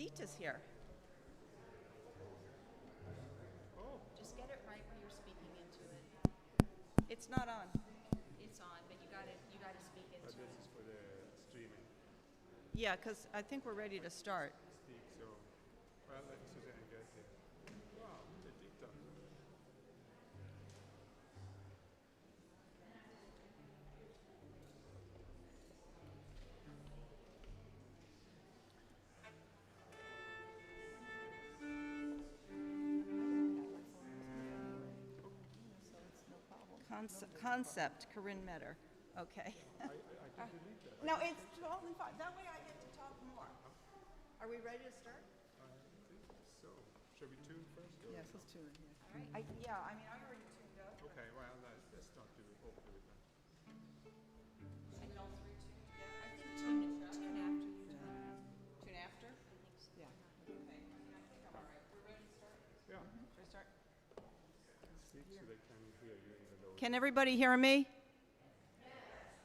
Edita's here. Oh. Just get it right where you're speaking into it. It's not on. It's on, but you got to speak into But this it. is for the streaming. Yeah, because I think we're ready to start. Speak, so. Well, let Suzanne get it. Wow, the dicta. Concept, Corinne Metter. Okay. I can delete that. No, it's totally fine. That way I get to talk more. Are we ready to start? I think so. Shall we tune first? Or Yes, let's tune in here. All right. I mean, I already tuned up. Okay, well, let's not do it. We'll do it then. And all three tune together? I think tune after you do. Tune after? Yeah. Okay. I think I'm all right. We're ready to start? Yeah. Should we start? Speak so they can hear you even though. Can everybody hear me?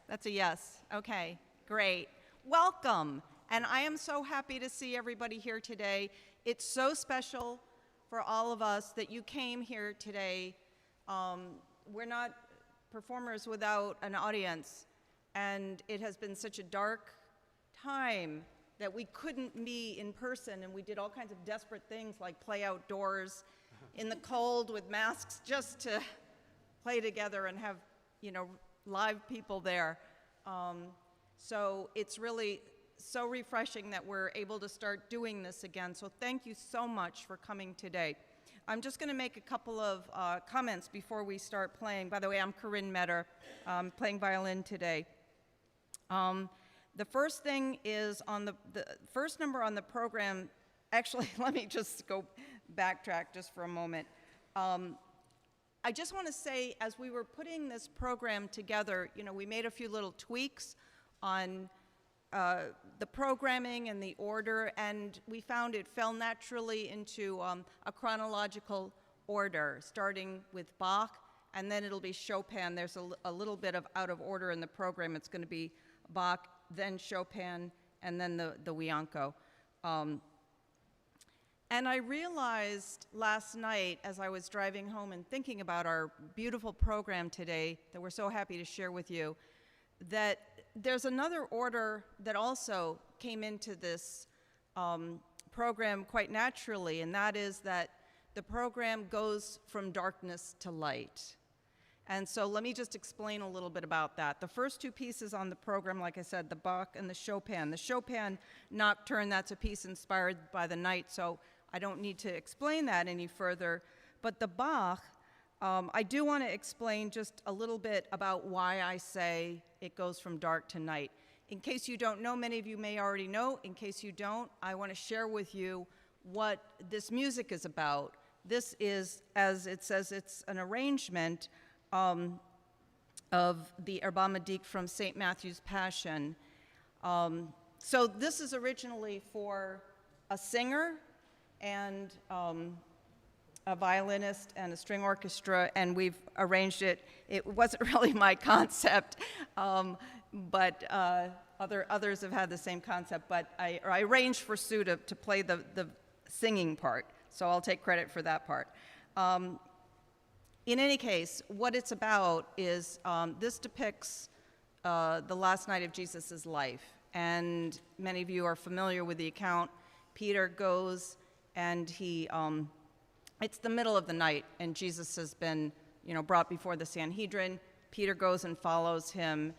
That's a yes. Okay, great. Welcome. And I am so happy to see everybody here today. It's so special for all of us that you came here today. We're not performers without an audience, and it has been such a dark time that we couldn't be in person, and we did all kinds of desperate things like play outdoors in the cold with masks just to play together and have, live people there. So it's really so refreshing that we're able to start doing this again. So thank you so much for coming today. I'm just going to make a couple of comments before we start playing. By the way, I'm Corinne Metter, playing violin today. The first thing is on the first number on the program. Actually, let me just go backtrack just for a moment. I just want to say, as we were putting this program together, we made a few little tweaks on the programming and the order, and we found it fell naturally into a chronological order, starting with Bach, and then it'll be Chopin. There's a little bit of out of order in the program. It's going to be Bach, then Chopin, and then the Wianco. And I realized last night, as I was driving home and thinking about our beautiful program today that we're so happy to share with you, that there's another order that also came into this program quite naturally, and that is that the program goes from darkness to light. And so let me just explain a little bit about that. The first two pieces on the program, like I said, the Bach and the Chopin. The Chopin Nocturne, that's a piece inspired by the night, so I don't need to explain that any further. But the Bach, I do want to explain just a little bit about why I say it goes from dark to night. In case you don't know, many of you may already know. In case you don't, I want to share with you what this music is about. This is, as it says, it's an arrangement of the Erbarme dich from St. Matthew's Passion. So this is originally for a singer and a violinist and a string orchestra, and we've arranged it. It wasn't really my concept, but others have had the same concept, but I arranged for Sue to play the singing part, so I'll take credit for that part. In any case, what it's about is this depicts the last night of Jesus' life, and many of you are familiar with the account. Peter goes and it's the middle of the night, and Jesus has been, brought before the Sanhedrin. Peter goes and follows him,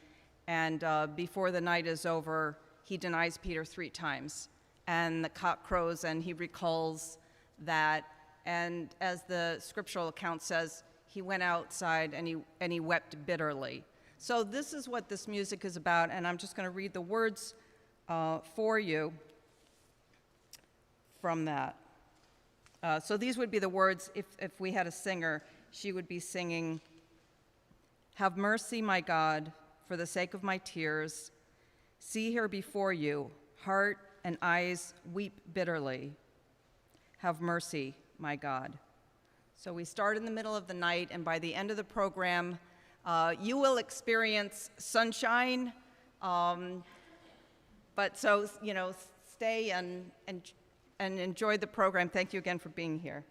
and before the night is over, he denies Peter 3 times. And the cock crows, and he recalls that. And as the scriptural account says, he went outside and he wept bitterly. So this is what this music is about, and I'm just going to read the words for you from that. So these would be the words if we had a singer. She would be singing, "Have mercy, my God, for the sake of my tears. See here before you, heart and eyes weep bitterly. Have mercy, my God." So we start in the middle of the night, and by the end of the program, you will experience sunshine. But so, stay and and enjoyed the program. Thank you again for being here.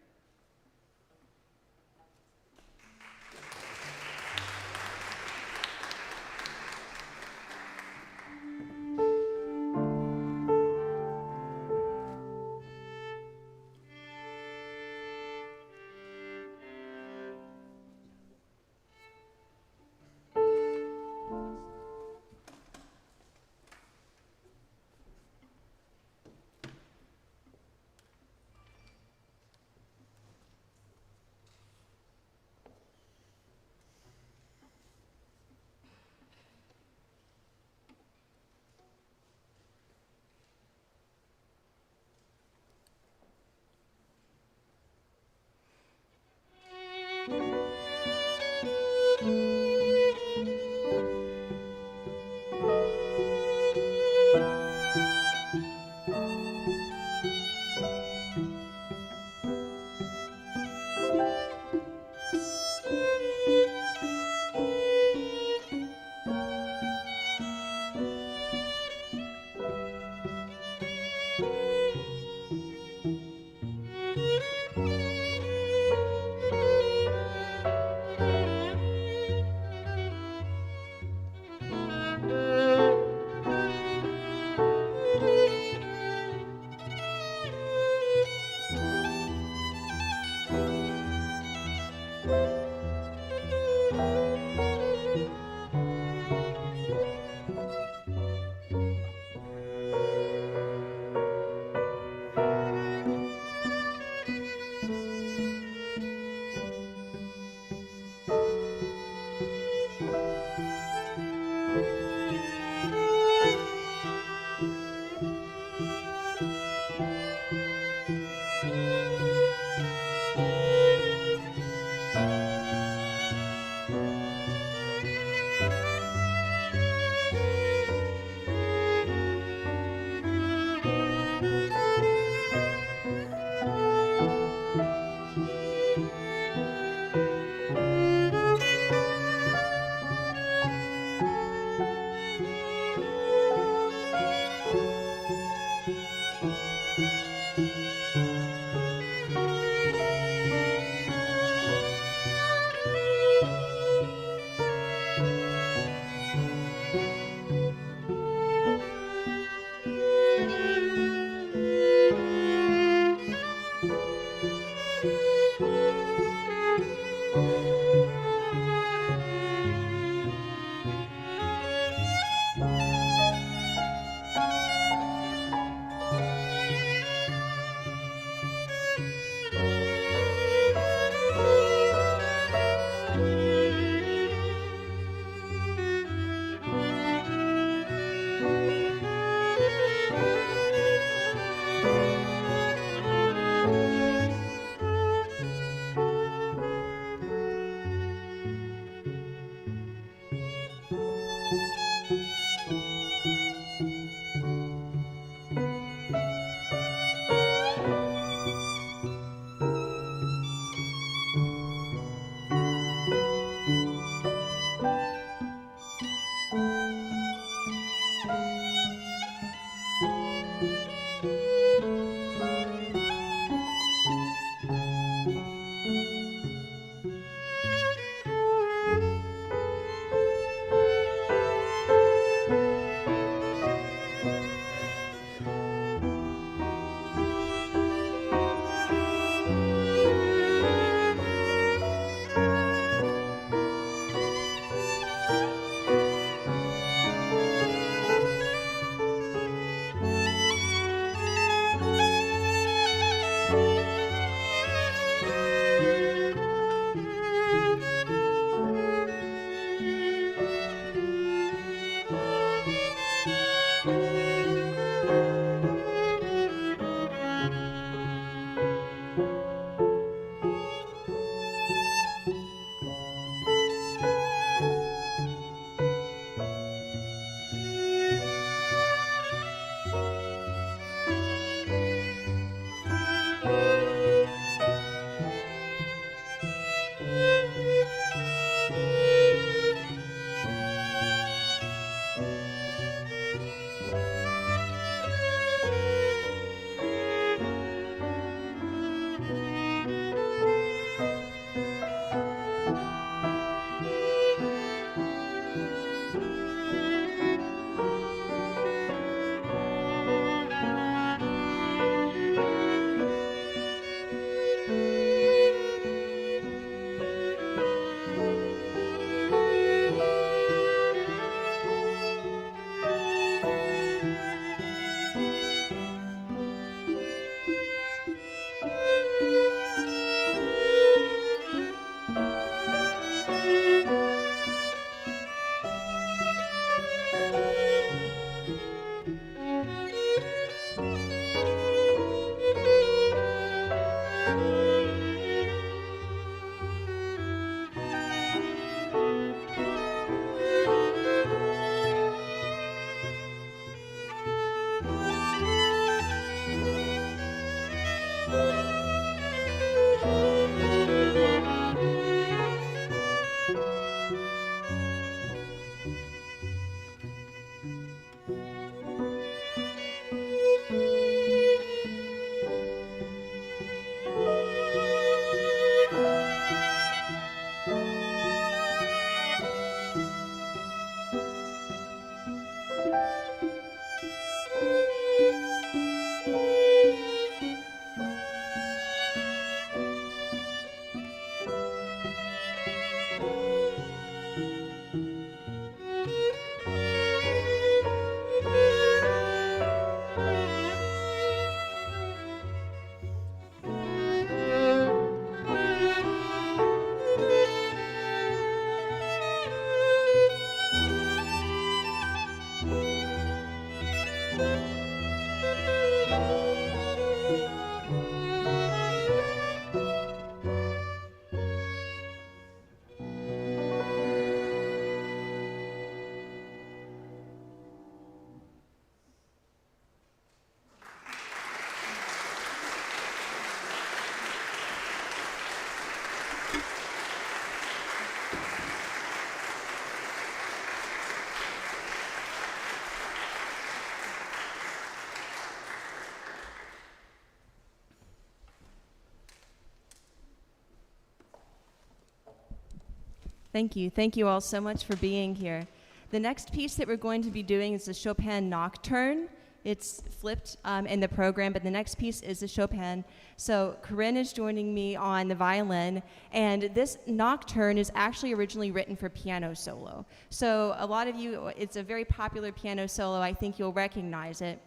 Thank you. Thank you all so much for being here. The next piece that we're going to be doing is the Chopin Nocturne. It's flipped in the program, but the next piece is the Chopin. So Corinne is joining me on the violin, and this nocturne is actually originally written for piano solo. So a lot of you, it's a very popular piano solo. I think you'll recognize it.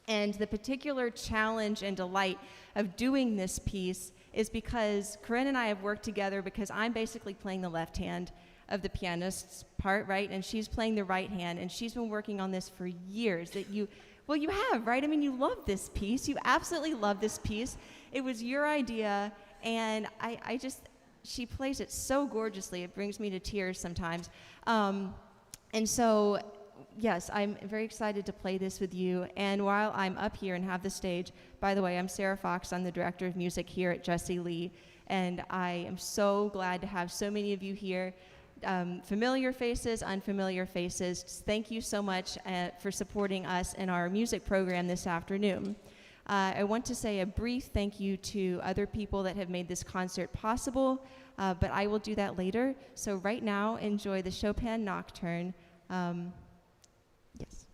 And the particular challenge and delight of doing this piece is because Corinne and I have worked together because I'm basically playing the left hand of the pianist's part, right? And she's playing the right hand, and she's been working on this for years. You have, right? I mean, you love this piece. You absolutely love this piece. It was your idea, and she plays it so gorgeously. It brings me to tears sometimes. And so, yes, I'm very excited to play this with you. And while I'm up here and have the stage, by the way, I'm Sarah Fox. I'm the director of music here at Jesse Lee. And I am so glad to have so many of you here. Familiar faces, unfamiliar faces. Just thank you so much for supporting us in our music program this afternoon. I want to say a brief thank you to other people that have made this concert possible, but I will do that later. So right now, enjoy the Chopin Nocturne. Yes.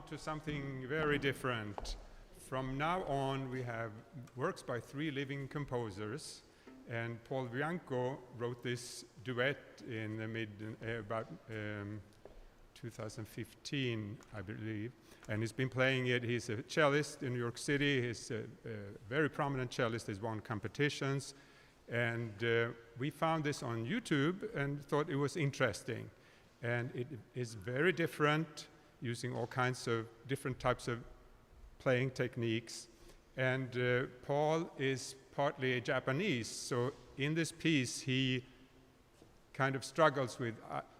to something very different. From now on, we have works by 3 living composers, and Paul Bianco wrote this duet in the about 2015, I believe, and he's been playing it. He's a cellist in New York City. He's a very prominent cellist. He's won competitions, and we found this on YouTube and thought it was interesting. And it is very different, using all kinds of different types of playing techniques. And Paul is partly Japanese, so in this piece he kind of struggles with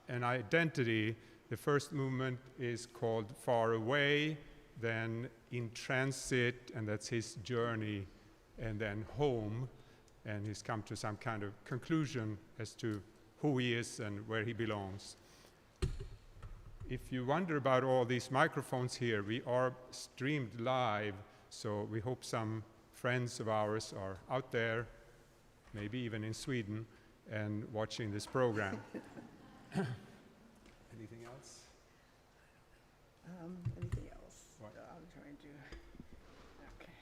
an identity. The first movement is called Far Away, then In Transit, and that's his journey, and then Home, and he's come to some kind of conclusion as to who he is and where he belongs. If you wonder about all these microphones here, we are streamed live, so we hope some friends of ours are out there, maybe even in Sweden, and watching this program. Anything else? Anything else? What? I'm trying to. Okay.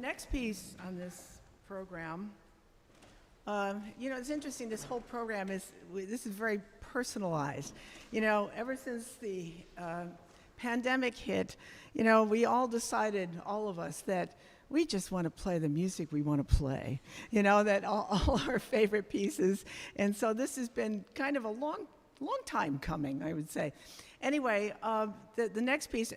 next piece on this program, it's interesting. This whole program this is very personalized. Ever since the pandemic hit, we all decided, all of us, that we just want to play the music we want to play. That all our favorite pieces, and so this has been kind of a long time coming, I would say. Anyway, the next piece,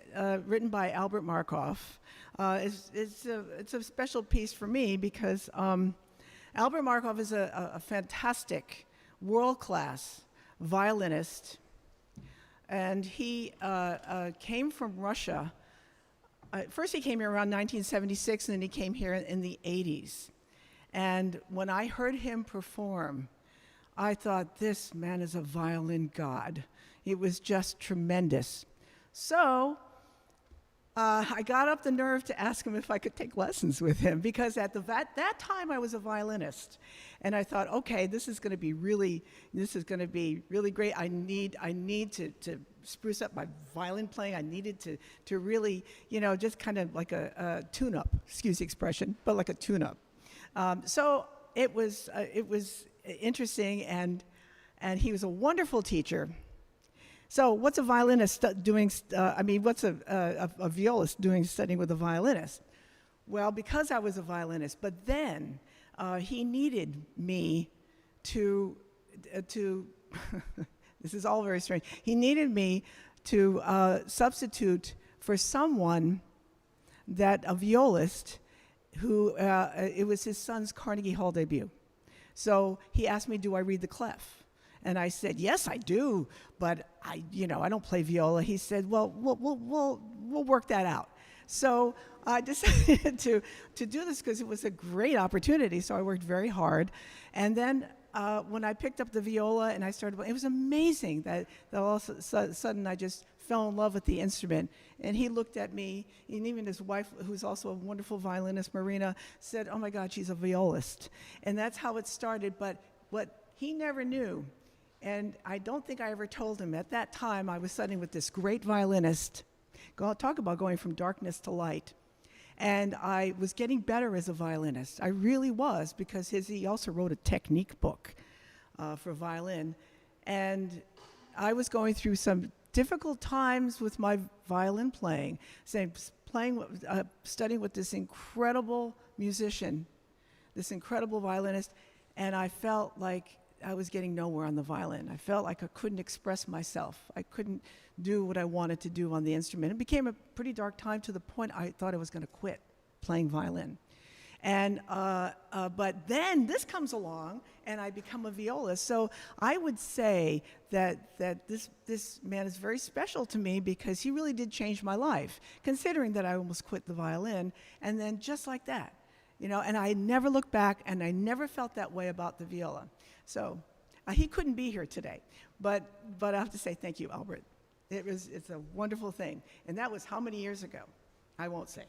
written by Albert Markov, it's a special piece for me because Albert Markov is a fantastic, world-class violinist, and he came from Russia. First he came here around 1976, and then he came here in the 80s. And when I heard him perform, I thought, this man is a violin god. It was just tremendous. So I got up the nerve to ask him if I could take lessons with him, because at that time I was a violinist, and I thought, okay, this is going to be really great. I need to spruce up my violin playing. I needed to really, just kind of like a tune-up, excuse the expression, but like a tune-up. So it was interesting, and he was a wonderful teacher. So what's a violinist doing? What's a violist doing studying with a violinist? Well, because I was a violinist, but then he needed me to this is all very strange. He needed me to substitute for someone a violist who, it was his son's Carnegie Hall debut. So he asked me, do I read the clef? And I said, yes, I do, but I don't play viola. He said, well, we'll work that out. So I decided to do this because it was a great opportunity. So I worked very hard. And then when I picked up the viola and I started, it was amazing that all of a sudden I just fell in love with the instrument. And he looked at me, and even his wife, who's also a wonderful violinist, Marina, said, oh my God, she's a violist. And that's how it started. But what he never knew, and I don't think I ever told him, at that time I was studying with this great violinist. Talk about going from darkness to light. And I was getting better as a violinist. I really was, because he also wrote a technique book for violin. And I was going through some difficult times with my violin playing, studying with this incredible musician, this incredible violinist, and I felt like I was getting nowhere on the violin. I felt like I couldn't express myself. I couldn't do what I wanted to do on the instrument. It became a pretty dark time, to the point I thought I was going to quit playing violin. And but then this comes along, and I become a violist. So I would say that this man is very special to me, because he really did change my life, considering that I almost quit the violin, and then just like that, and I never looked back, and I never felt that way about the viola. So he couldn't be here today, but I have to say thank you, Albert. It's a wonderful thing, and that was how many years ago? I won't say.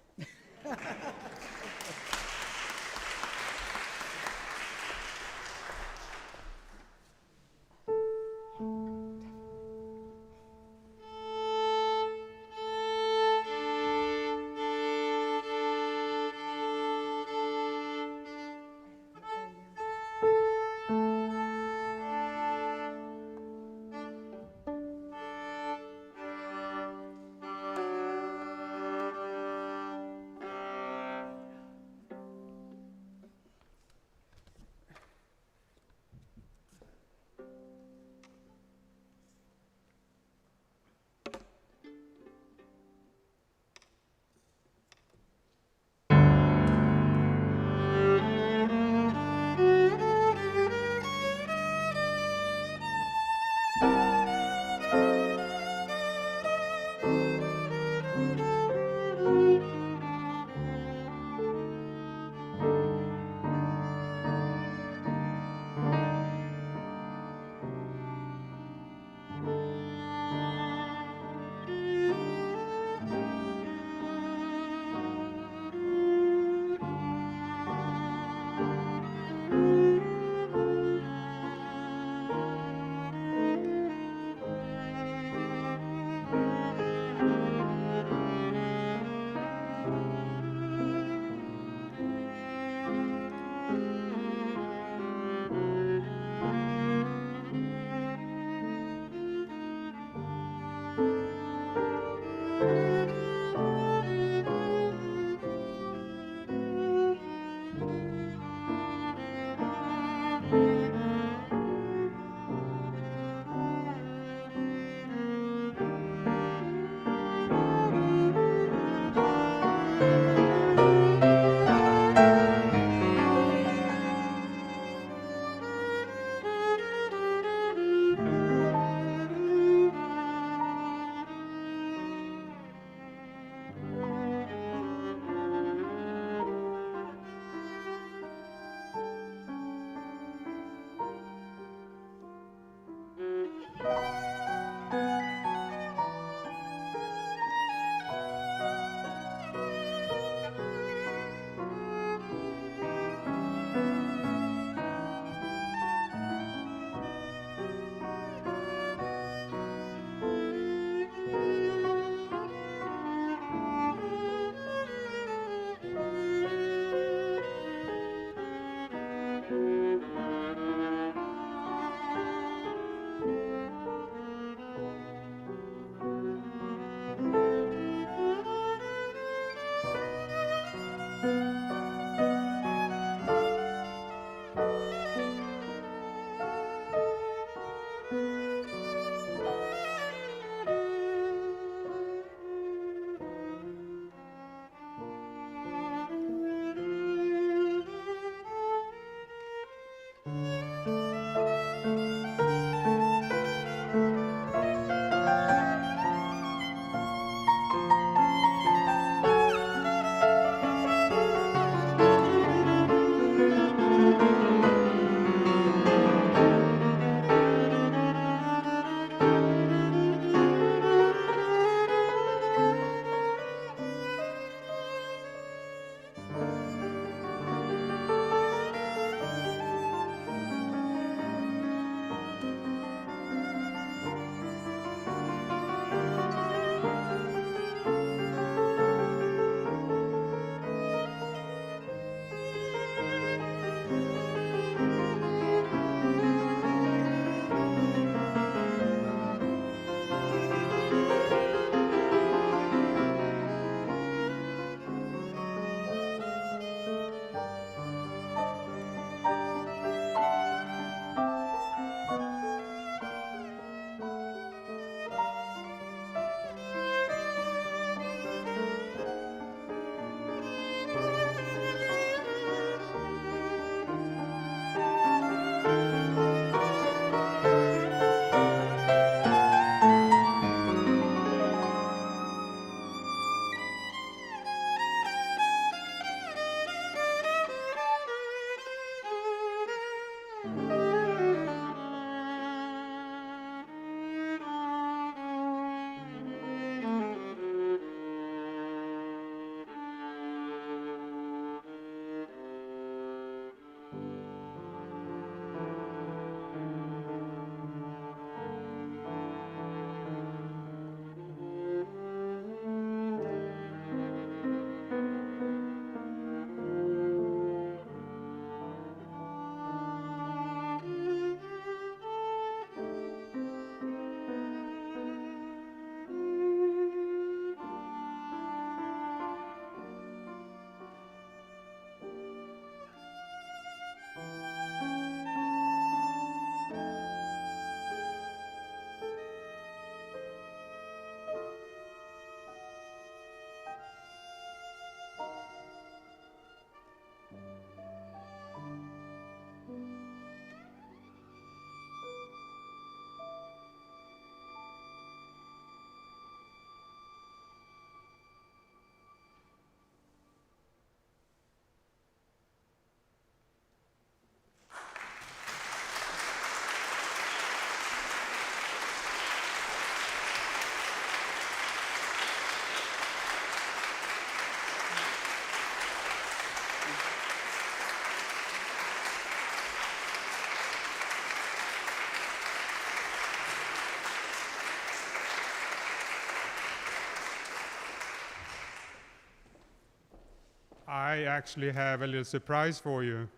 I actually have a little surprise for you.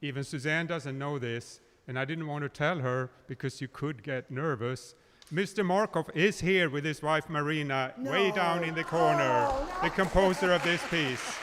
Even Suzanne doesn't know this, and I didn't want to tell her because you could get nervous. Mr. Markov is here with his wife Marina, way down in the corner, the composer of this piece.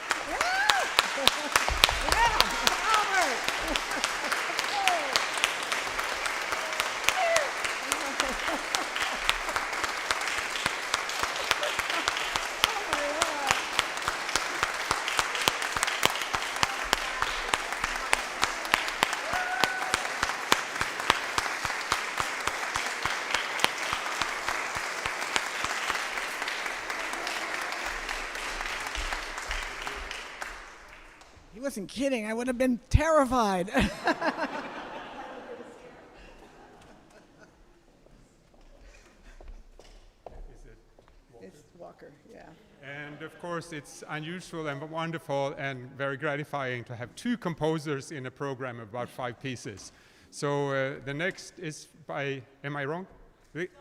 He wasn't kidding. I would have been terrified. It's Walker, yeah. And of course, it's unusual and wonderful and very gratifying to have two composers in a program of about 5 pieces. So the next is by, am I wrong? Isn't the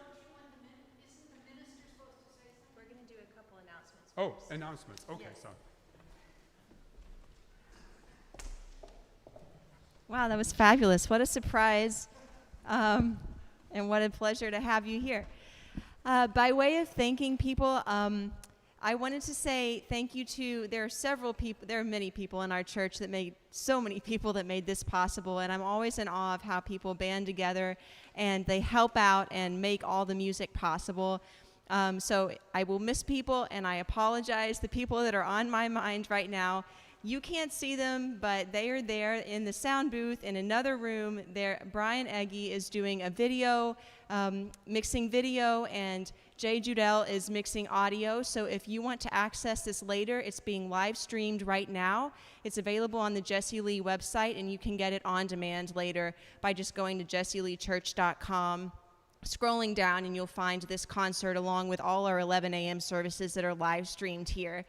minister supposed to say something? We're going to do a couple announcements. Oh, announcements. Okay, Yes. sorry. Wow, that was fabulous. What a surprise. And what a pleasure to have you here. By way of thanking people, I wanted to say thank you to, there are many people in our church that made, so many people that made this possible, and I'm always in awe of how people band together and they help out and make all the music possible. So I will miss people, and I apologize. The people that are on my mind right now, you can't see them, but they are there in the sound booth in another room. There, Brian Eggy is doing a video, mixing video, and Jay Judell is mixing audio. So if you want to access this later, it's being live streamed right now. It's available on the Jesse Lee website, and you can get it on demand later by just going to jesseleechurch.com, scrolling down, and you'll find this concert along with all our 11 a.m. services that are live streamed here.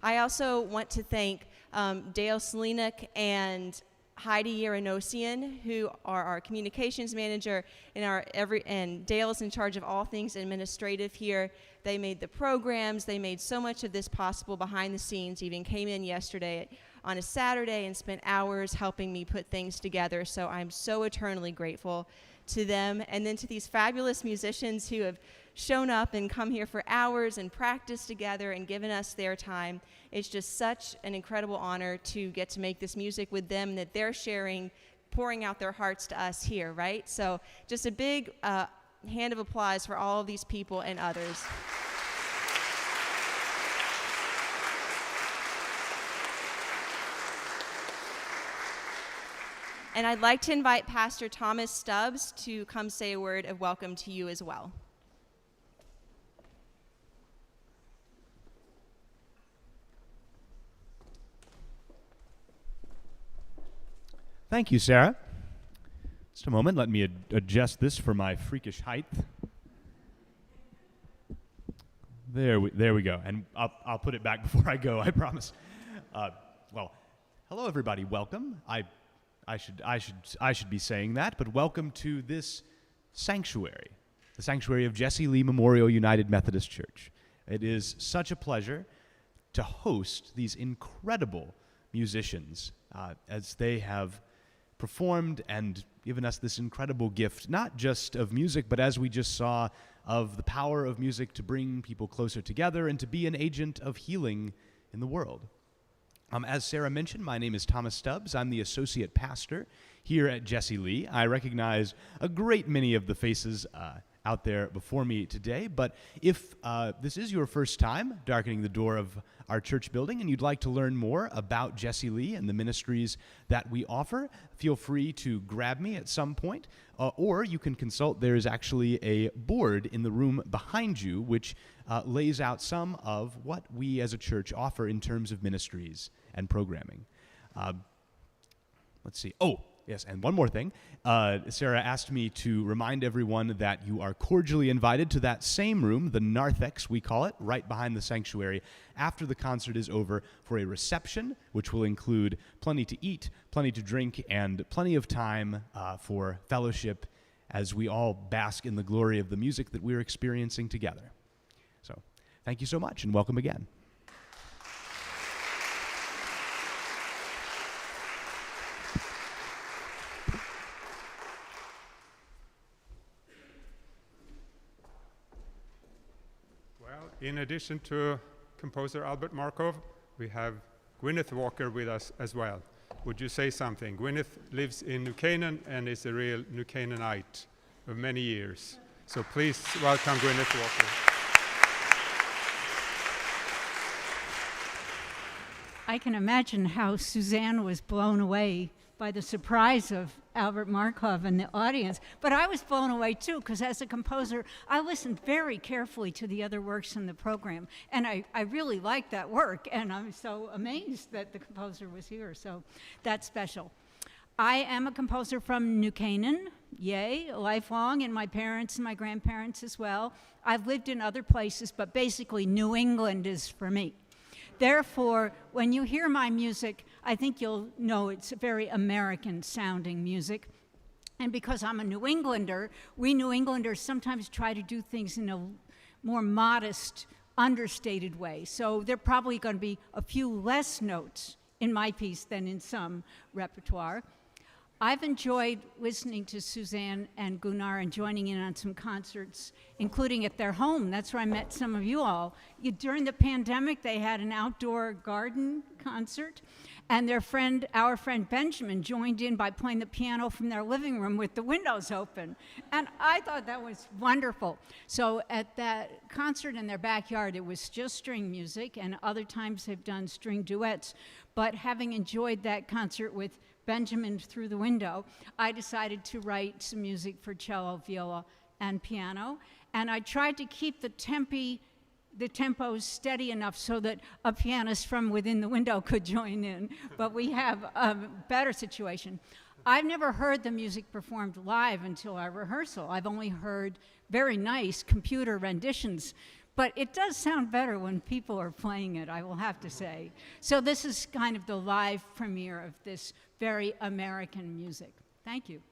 I also want to thank Dale Selinek and Heidi Yerenosian, who are our communications manager, and Dale is in charge of all things administrative here. They made the programs. They made so much of this possible behind the scenes. Even came in yesterday on a Saturday and spent hours helping me put things together. So I'm so eternally grateful to them. And then to these fabulous musicians who have shown up and come here for hours and practiced together and given us their time. It's just such an incredible honor to get to make this music with them that they're sharing, pouring out their hearts to us here, right? So just a big hand of applause for all of these people and others. And I'd like to invite Pastor Thomas Stubbs to come say a word of welcome to you as well. Thank you, Sarah. Just a moment, let me adjust this for my freakish height. There we go, and I'll put it back before I go, I promise. Well, hello everybody, welcome. I should be saying that, but welcome to this sanctuary, the sanctuary of Jesse Lee Memorial United Methodist Church. It is such a pleasure to host these incredible musicians as they have performed and given us this incredible gift, not just of music, but as we just saw, of the power of music to bring people closer together and to be an agent of healing in the world. As Sarah mentioned, my name is Thomas Stubbs. I'm the associate pastor here at Jesse Lee. I recognize a great many of the faces out there before me today, but if this is your first time darkening the door of our church building and you'd like to learn more about Jesse Lee and the ministries that we offer, feel free to grab me at some point, or you can consult. There is actually a board in the room behind you which lays out some of what we as a church offer in terms of ministries and programming. Let's see. Oh, yes, and one more thing. Sarah asked me to remind everyone that you are cordially invited to that same room, the narthex, we call it, right behind the sanctuary, after the concert is over for a reception, which will include plenty to eat, plenty to drink, and plenty of time for fellowship as we all bask in the glory of the music that we're experiencing together. So, thank you so much, and welcome again. In addition to composer Albert Markov, we have Gwyneth Walker with us as well. Would you say something? Gwyneth lives in New Canaan and is a real New Canaanite of many years. So please welcome Gwyneth Walker. I can imagine how Suzanne was blown away by the surprise of Albert Markov and the audience. But I was blown away too, because as a composer, I listened very carefully to the other works in the program. And I really liked that work, and I'm so amazed that the composer was here, so that's special. I am a composer from New Canaan, yay, lifelong, and my parents and my grandparents as well. I've lived in other places, but basically New England is for me. Therefore, when you hear my music, I think you'll know it's very American-sounding music. And because I'm a New Englander, we New Englanders sometimes try to do things in a more modest, understated way. So there are probably going to be a few less notes in my piece than in some repertoire. I've enjoyed listening to Suzanne and Gunnar and joining in on some concerts, including at their home. That's where I met some of you all. During the pandemic, they had an outdoor garden concert, and our friend Benjamin, joined in by playing the piano from their living room with the windows open. And I thought that was wonderful. So at that concert in their backyard, it was just string music, and other times they've done string duets. But having enjoyed that concert with Benjamin through the window, I decided to write some music for cello, viola, and piano. And I tried to keep the tempos steady enough so that a pianist from within the window could join in. But we have a better situation. I've never heard the music performed live until our rehearsal. I've only heard very nice computer renditions. But it does sound better when people are playing it, I will have to say. So this is kind of the live premiere of this very American music. Thank you.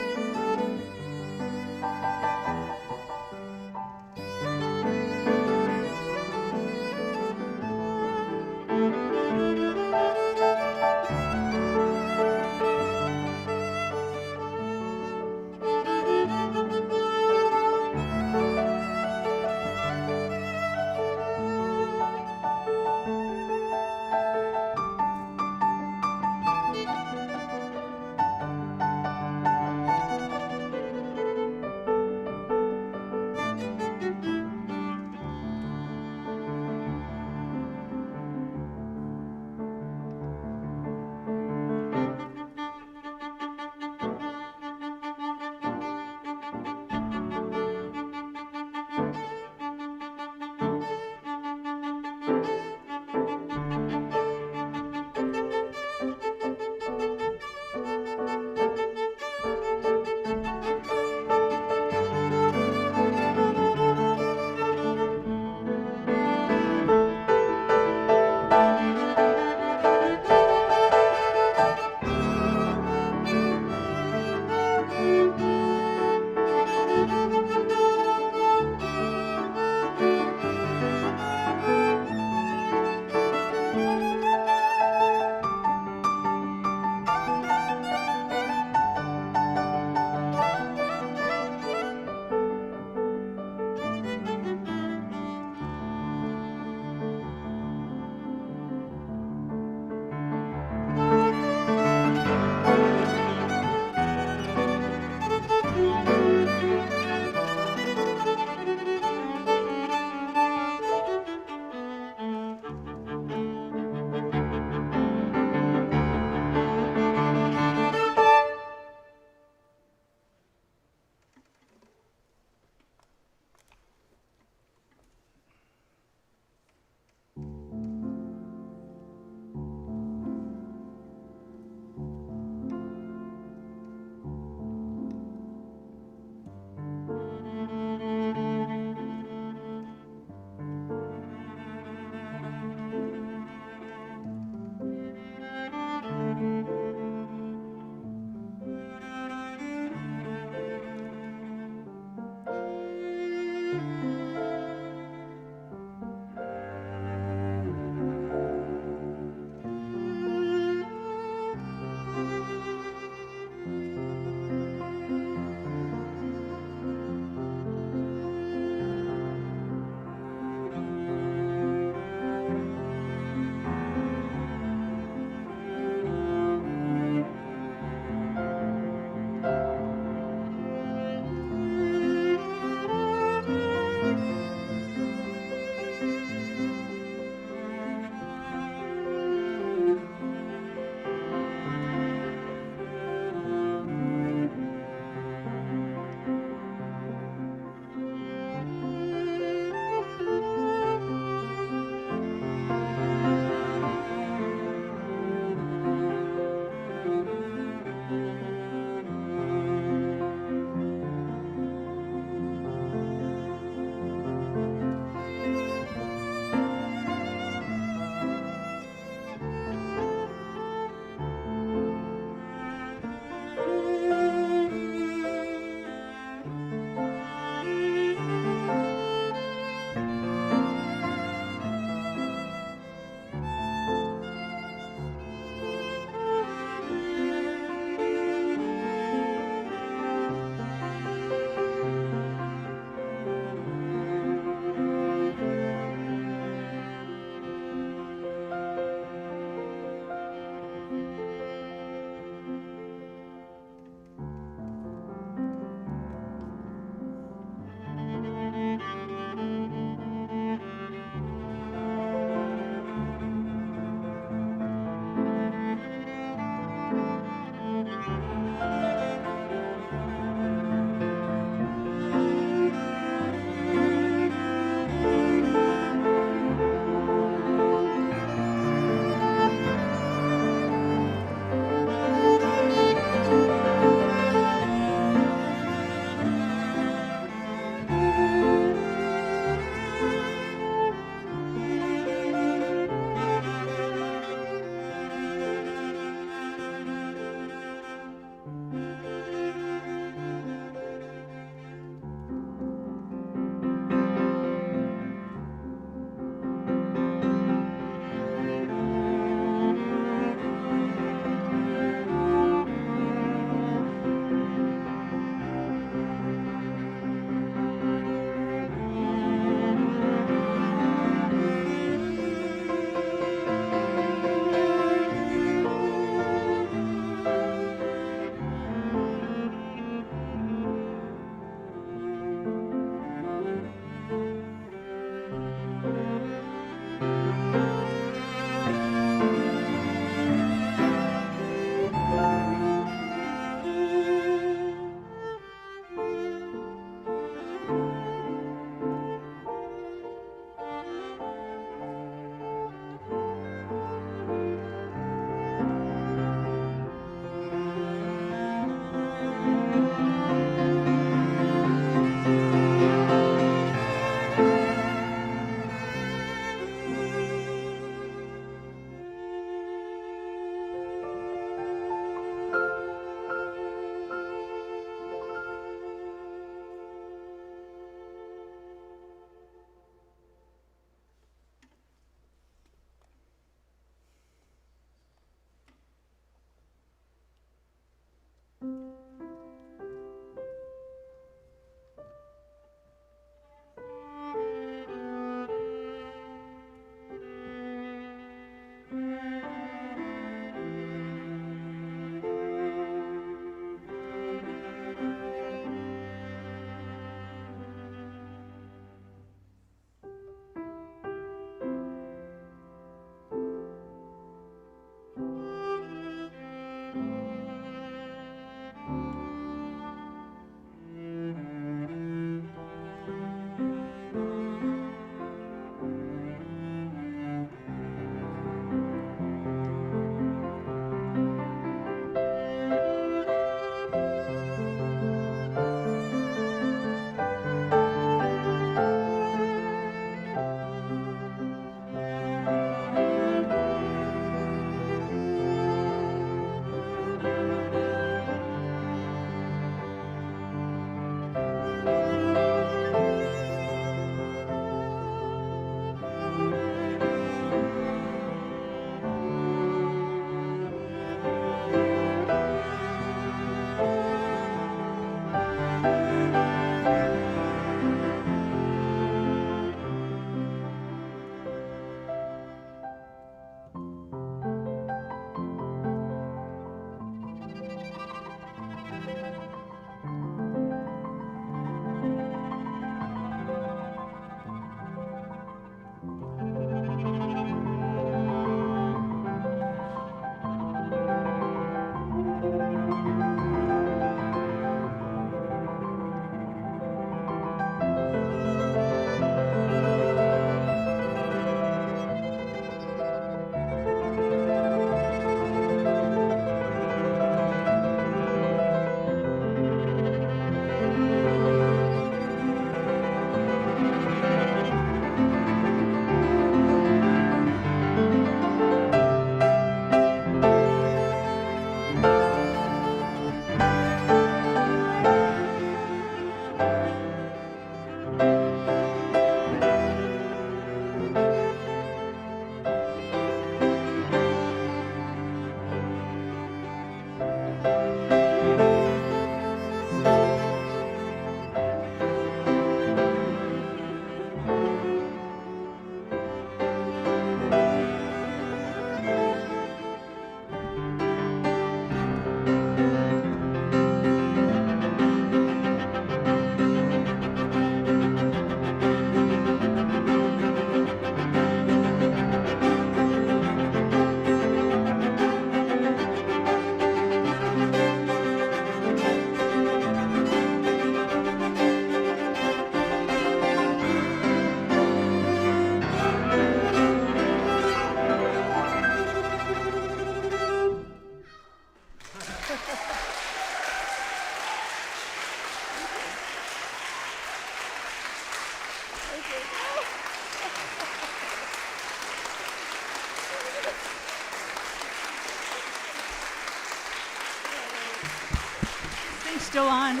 still on?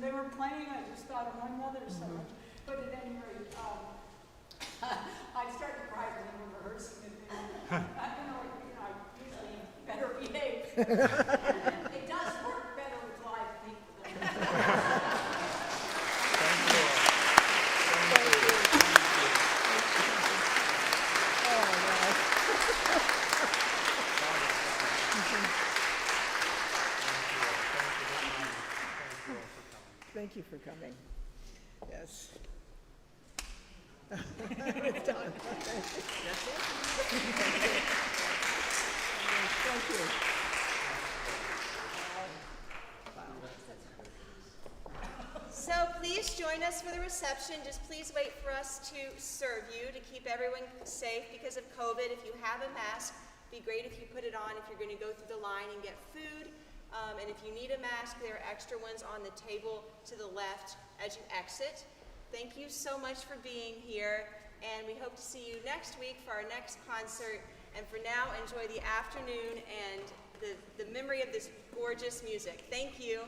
They were playing, I just thought of my mother so much. But at any rate, I started to cry when they were rehearsing it. I usually better behave. It does work better with live people. Thank you for coming. Yes. It's done. That's it? Thank you. So please join us for the reception. Just please wait for us to serve you to keep everyone safe because of COVID. If you have a mask, it'd be great if you put it on if you're going to go through the line and get food. And if you need a mask, there are extra ones on the table to the left as you exit. Thank you so much for being here, and we hope to see you next week for our next concert. And for now, enjoy the afternoon and the memory of this gorgeous music. Thank you.